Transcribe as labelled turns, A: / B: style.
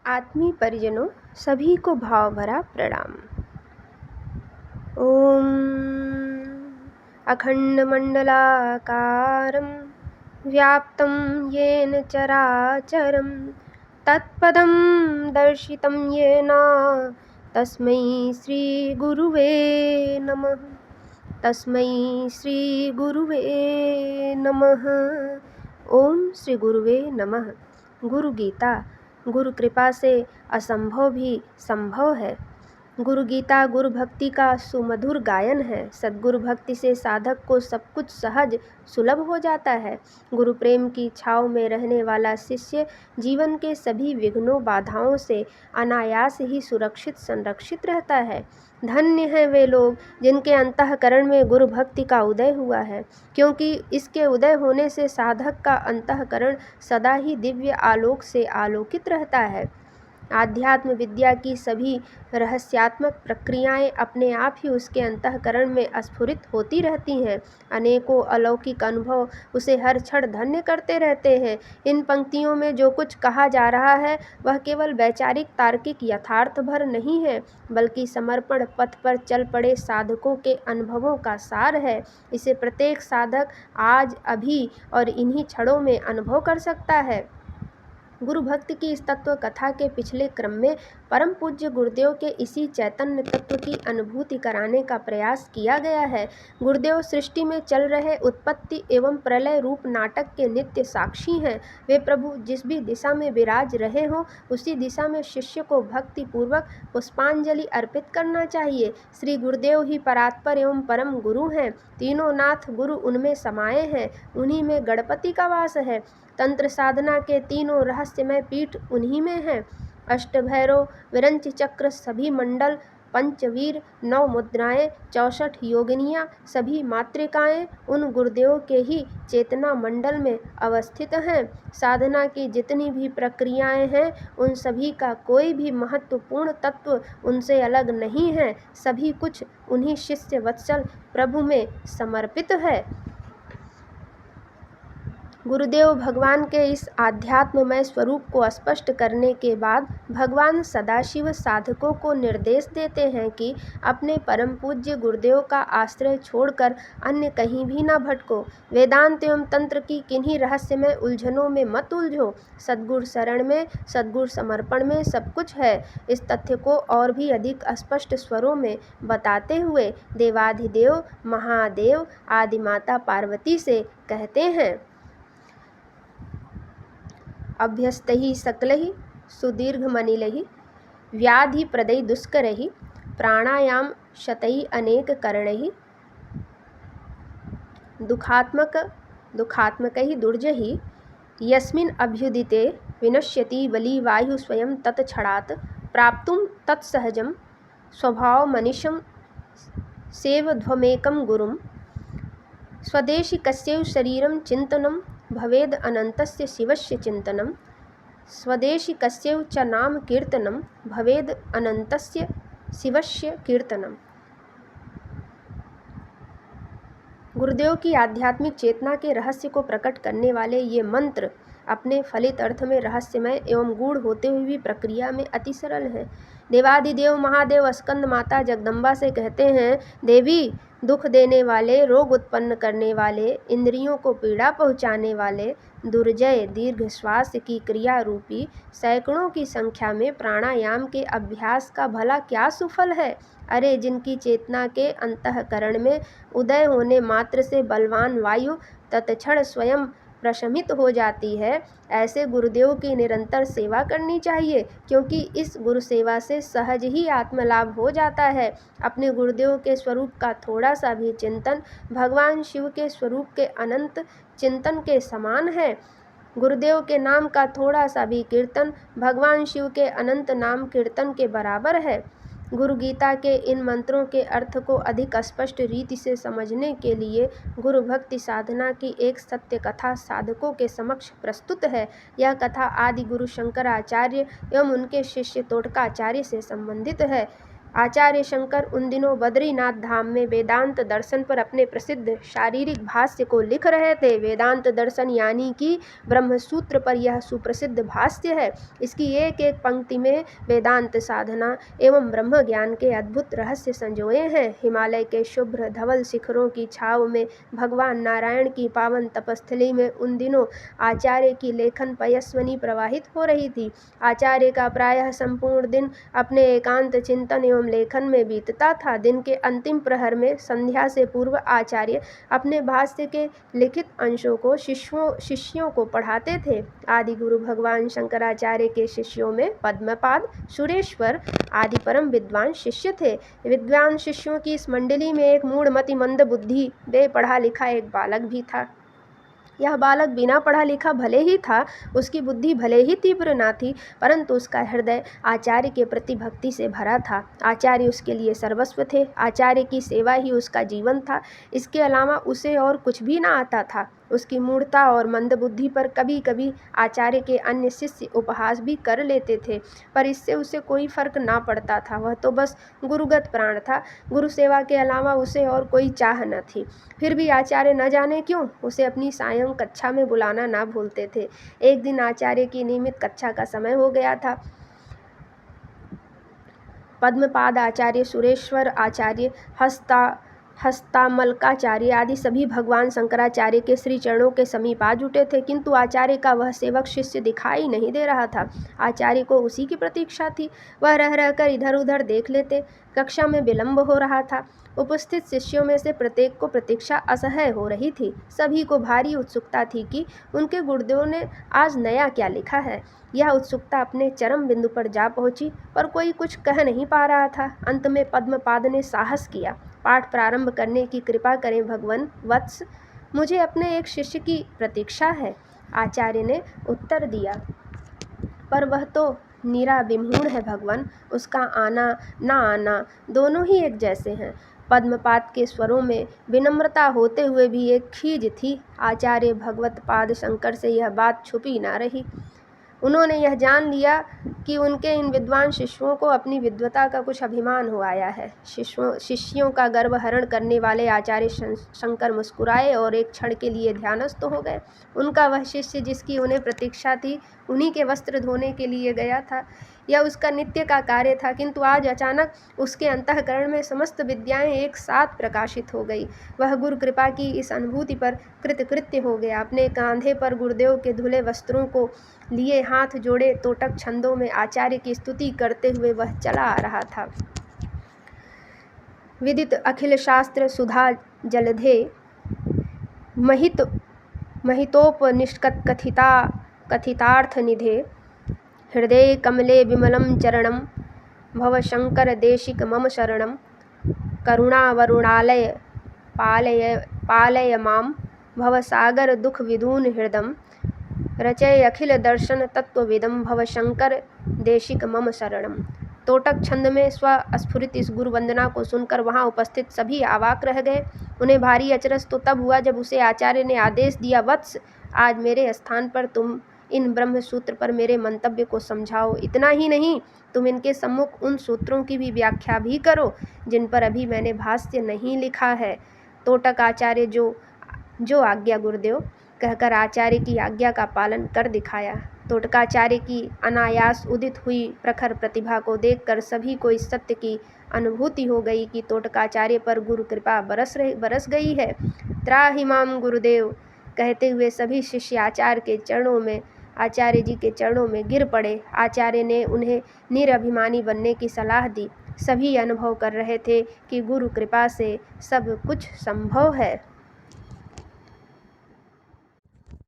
A: आत्मीय परिजनों सभी को भाव भरा प्रणाम। ओम अखंडमंडलाकारं व्याप्तं येन चराचरं तत्पदं दर्शितं येन तस्मै श्री गुरुवे नमः। तस्मै श्री गुरुवे नमः। ओम श्री गुरुवे नमः। गुरु गीता। गुरु कृपा से असंभव भी संभव है। गुरु गीता गुरु भक्ति का सुमधुर गायन है। सद्गुरु भक्ति से साधक को सब कुछ सहज सुलभ हो जाता है। गुरु प्रेम की छाव में रहने वाला शिष्य जीवन के सभी विघ्नों बाधाओं से अनायास ही सुरक्षित संरक्षित रहता है। धन्य हैं वे लोग जिनके अंतःकरण में गुरु भक्ति का उदय हुआ है, क्योंकि इसके उदय होने से साधक का अंतःकरण सदा ही दिव्य आलोक से आलोकित रहता है। आध्यात्म विद्या की सभी रहस्यात्मक प्रक्रियाएं अपने आप ही उसके अंतःकरण में स्फुरित होती रहती हैं। अनेकों अलौकिक अनुभव उसे हर क्षण धन्य करते रहते हैं। इन पंक्तियों में जो कुछ कहा जा रहा है वह केवल वैचारिक तार्किक यथार्थ भर नहीं है, बल्कि समर्पण पथ पर चल पड़े साधकों के अनुभवों का सार है। इसे प्रत्येक साधक आज, अभी और इन्हीं क्षणों में अनुभव कर सकता है। गुरु भक्ति की इस तत्व कथा के पिछले क्रम में परम पूज्य गुरुदेव के इसी चैतन्य तत्व की अनुभूति कराने का प्रयास किया गया है। गुरुदेव सृष्टि में चल रहे उत्पत्ति एवं प्रलय रूप नाटक के नित्य साक्षी हैं। वे प्रभु जिस भी दिशा में विराज रहे हों, उसी दिशा में शिष्य को भक्ति पूर्वक पुष्पांजलि अर्पित करना चाहिए। श्री गुरुदेव ही परात्पर एवं परम गुरु हैं। तीनों नाथ गुरु उनमें समाये हैं, उन्हीं में गणपति का वास है। तंत्र साधना के तीनों रहस्यमय पीठ उन्हीं में है। अष्टभैरव, विरंच चक्र, सभी मंडल, पंचवीर, 9 मुद्राएं, 64 योगिनियाँ, सभी मातृकाएं उन गुरुदेव के ही चेतना मंडल में अवस्थित हैं। साधना की जितनी भी प्रक्रियाएं हैं, उन सभी का कोई भी महत्वपूर्ण तत्व उनसे अलग नहीं है। सभी कुछ उन्हीं शिष्य वत्सल प्रभु में समर्पित है। गुरुदेव भगवान के इस आध्यात्ममय स्वरूप को स्पष्ट करने के बाद भगवान सदाशिव साधकों को निर्देश देते हैं कि अपने परम पूज्य गुरुदेव का आश्रय छोड़कर अन्य कहीं भी न भटको। वेदांत एवं तंत्र की किन्हीं रहस्यमय उलझनों में मत उलझो। सद्गुरु शरण में, सद्गुरु समर्पण में सब कुछ है। इस तथ्य को और भी अधिक स्पष्ट स्वरों में बताते हुए देवाधिदेव महादेव आदिमाता पार्वती से कहते हैं, अभ्यस्तैः सकलैः सुदीर्घमनिलैः व्याधिप्रदैः दुष्करैः प्राणायाम शतैः अनेककरणैः दुःखात्मकैः दुर्जैः यस्मिन् अभ्युदिते विनश्यति बलिवायुः स्वयं तत्क्षणात् प्राप्तुं तत्सहजं स्वभावमनिशं सेवध्वमेकं गुरुं स्वदेशि कस्यैव शरीरं चिन्तनं भवेद् अनन्तस्य शिवस्य चिन्तनं स्वदेशि कस्यैव च नाम कीर्तनं भवेद् अनन्तस्य शिवस्य कीर्तनम्। गुरुदेव की आध्यात्मिक चेतना के रहस्य को प्रकट करने वाले ये मंत्र अपने फलित अर्थ में रहस्यमय एवं गूढ़ होते हुए भी प्रक्रिया में अति सरल है। देवादिदेव महादेव स्कंद माता जगदम्बा से कहते हैं, देवी, दुख देने वाले, रोग उत्पन्न करने वाले, इंद्रियों को पीड़ा पहुँचाने वाले, दुर्जय दीर्घ श्वास की क्रिया रूपी सैकड़ों की संख्या में प्राणायाम के अभ्यास का भला क्या सुफल है। अरे, जिनकी चेतना के अंतःकरण में उदय होने मात्र से बलवान वायु तत्क्षण स्वयं प्रशमित हो जाती है, ऐसे गुरुदेव की निरंतर सेवा करनी चाहिए, क्योंकि इस गुरु सेवा से सहज ही आत्मलाभ हो जाता है। अपने गुरुदेव के स्वरूप का थोड़ा सा भी चिंतन भगवान शिव के स्वरूप के अनंत चिंतन के समान है। गुरुदेव के नाम का थोड़ा सा भी कीर्तन भगवान शिव के अनंत नाम कीर्तन के बराबर है। गुरु गीता के इन मंत्रों के अर्थ को अधिक स्पष्ट रीति से समझने के लिए गुरु भक्ति साधना की एक सत्य कथा साधकों के समक्ष प्रस्तुत है। यह कथा आदि गुरु शंकराचार्य एवं उनके शिष्य तोटकाचार्य से संबंधित है। आचार्य शंकर उन दिनों बद्रीनाथ धाम में वेदांत दर्शन पर अपने प्रसिद्ध शारीरिक भाष्य को लिख रहे थे। वेदांत दर्शन यानी कि ब्रह्मसूत्र पर यह सुप्रसिद्ध भाष्य है। इसकी एक एक पंक्ति में वेदांत साधना एवं ब्रह्म ज्ञान के अद्भुत रहस्य संजोए हैं। हिमालय के शुभ्र धवल शिखरों की छाव में भगवान नारायण की पावन तपस्थली में उन दिनों आचार्य की लेखन पयस्विनी प्रवाहित हो रही थी। आचार्य का प्रायः संपूर्ण दिन अपने एकांत चिंतन एवं लेखन में बीतता था। दिन के अंतिम प्रहर में संध्या से पूर्व आचार्य अपने भाष्य के लिखित अंशों को शिष्यों को पढ़ाते थे। आदि गुरु भगवान शंकराचार्य के शिष्यों में पद्मपाद, सुरेश्वर आदि परम विद्वान शिष्य थे। विद्वान शिष्यों की इस मंडली में एक मूढ़मति मंद बुद्धि बेपढ़ा लिखा एक बालक भी था। यह बालक बिना पढ़ा लिखा भले ही था, उसकी बुद्धि भले ही तीव्र न थी, परंतु उसका हृदय आचार्य के प्रति भक्ति से भरा था। आचार्य उसके लिए सर्वस्व थे। आचार्य की सेवा ही उसका जीवन था। इसके अलावा उसे और कुछ भी न आता था। उसकी मूढ़ता और मंदबुद्धि पर कभी कभी आचार्य के अन्य शिष्य उपहास भी कर लेते थे, पर इससे उसे कोई फर्क ना पड़ता था। वह तो बस गुरुगत प्राण था। गुरु सेवा के अलावा उसे और कोई चाह न थी। फिर भी आचार्य न जाने क्यों उसे अपनी सायं कक्षा में बुलाना ना भूलते थे। एक दिन आचार्य की नियमित कक्षा का समय हो गया था। पद्मपाद आचार्य, सुरेश्वर आचार्य, हस्तामलकाचार्य आदि सभी भगवान शंकराचार्य के श्री चरणों के समीप आ जुटे थे, किंतु आचार्य का वह सेवक शिष्य दिखाई नहीं दे रहा था। आचार्य को उसी की प्रतीक्षा थी। वह रह रहकर इधर उधर देख लेते। कक्षा में विलंब हो रहा था। उपस्थित शिष्यों में से प्रत्येक को प्रतीक्षा असह्य हो रही थी। सभी को भारी उत्सुकता थी कि उनके गुरुदेव ने आज नया क्या लिखा है। यह उत्सुकता अपने चरम बिंदु पर जा पहुंची, पर कोई कुछ कह नहीं पा रहा था। अंत में पद्मपाद ने साहस किया, पाठ प्रारंभ करने की कृपा करें भगवान वत्स, मुझे अपने एक शिष्य की प्रतीक्षा है। आचार्य ने उत्तर दिया, पर वह तो निरा विमूढ़ है भगवान, उसका आना ना आना दोनों ही एक जैसे हैं। पद्मपाद के स्वरों में विनम्रता होते हुए भी एक खीज थी। आचार्य भगवत पाद शंकर से यह बात छुपी ना रही। उन्होंने यह जान लिया कि उनके इन विद्वान शिष्यों को अपनी विद्वता का कुछ अभिमान हो आया है। शिष्यों का गर्व हरण करने वाले आचार्य शंकर मुस्कुराए और एक क्षण के लिए ध्यानस्थ हो गए। उनका वह शिष्य जिसकी उन्हें प्रतीक्षा थी, उन्हीं के वस्त्र धोने के लिए गया था। यह उसका नित्य का कार्य था, किंतु आज अचानक उसके अंतःकरण में समस्त विद्याएं एक साथ प्रकाशित हो गई। वह गुरु कृपा की इस अनुभूति पर कृतकृत्य हो गया। अपने कांधे पर गुरुदेव के धुले वस्त्रों को लिए हाथ जोड़े तोटक छंदों में आचार्य की स्तुति करते हुए वह चला आ रहा था। विदित अखिल शास्त्र सुधा जलधे महितोपनिषत् कथितार्थ निधे हृदय कमले विमलं चरणं भव शंकर देशिक मम शरणं करुणावरुणालय पालय मां भव सागर दुख विदून हृदं रचय अखिल दर्शन तत्वविदं भव शंकर देशिक मम शरणं। तोटक छंद में स्वस्फुरित इस गुरु वंदना को सुनकर वहां उपस्थित सभी अवाक रह गए। उन्हें भारी अचरज तो तब हुआ जब उसे आचार्य ने आदेश दिया, वत्स, आज मेरे स्थान पर तुम इन ब्रह्म सूत्र पर मेरे मंतव्य को समझाओ। इतना ही नहीं, तुम इनके सम्मुख उन सूत्रों की भी व्याख्या भी करो जिन पर अभी मैंने भाष्य नहीं लिखा है। तोटक आचार्य जो आज्ञा गुरुदेव कहकर आचार्य की आज्ञा का पालन कर दिखाया। तोटकाचार्य की अनायास उदित हुई प्रखर प्रतिभा को देखकर सभी को इस सत्य की अनुभूति हो गई कि तोटकाचार्य पर गुरु कृपा बरस गई है। त्राहि माम गुरुदेव कहते हुए सभी शिष्य आचार्य जी के चरणों में गिर पड़े। आचार्य ने उन्हें निरभिमानी बनने की सलाह दी। सभी अनुभव कर रहे थे कि गुरु कृपा से सब कुछ संभव है।